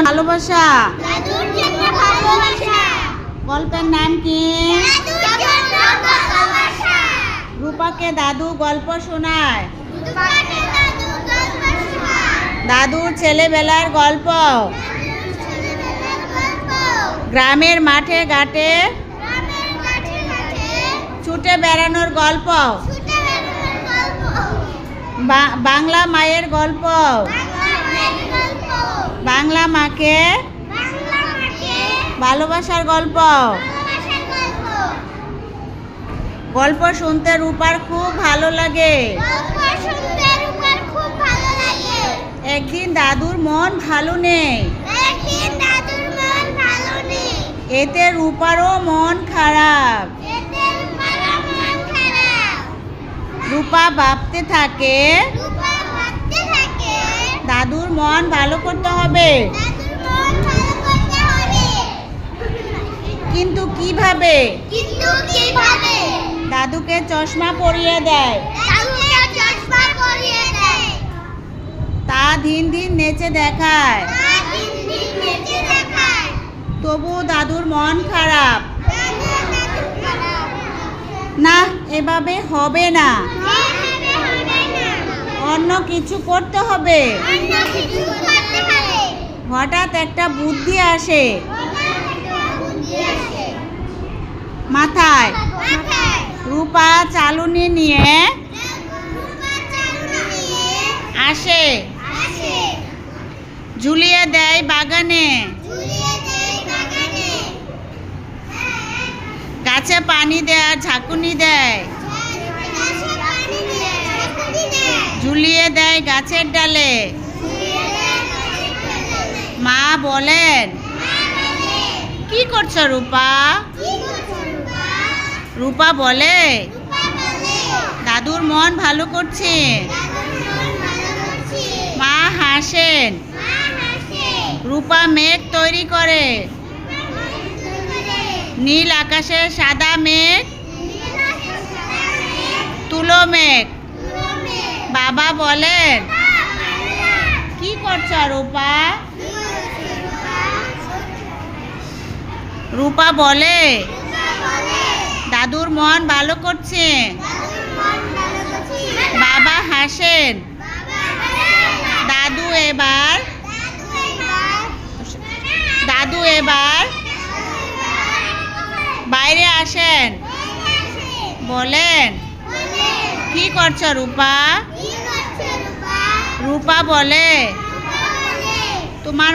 ভালোবাসা। গল্পের নাম কি? রূপাকে দাদু গল্প শোনায়। দাদুর ছেলেবেলার গল্প। গ্রামের মাঠে ঘাটে ছুটে বেড়ানোর গল্প। বাংলা মায়ের গল্প। বাংলা মাকে ভালোবাসার গল্প। গল্প শুনতে রূপার খুব ভালো লাগে। একদিন দাদুর মন ভালো নেই। এতে রূপারও মন খারাপ। রূপা ভাবতে থাকে দাদুর মন ভালো করতে হবে, কিন্তু কিভাবে? দাদুকে চশমা পরিয়ে দেয়। তা দিন দিন নেচে দেখায়। তবু দাদুর মন খারাপ। না, এভাবে হবে না, অন্য কিছু করতে হবে। হঠাৎ একটা বুদ্ধি আসে মাথায়। রূপা চালুনি নিয়ে আসে, ঝুলিয়ে দেয় বাগানে। গাছে পানি দেয়, ঝাঁকুনি দেয়, ঝুলিয়ে দেয় গাছের ডালে। মা বলেন, কি করছো রূপা? রূপা বলে, দাদুর মন ভালো করছে। মা হাসেন। রূপা মেঘ তৈরি করে। নীল আকাশে সাদা মেঘ, তুলো মেঘ। বাবা বলেন, কি করছো রূপা? রূপা বলে, দাদুর মন ভালো করছে। বাবা হাসেন। দাদু এবার বাইরে আসেন। বলেন, কি করছো রূপা? রূপা বলে, তোমার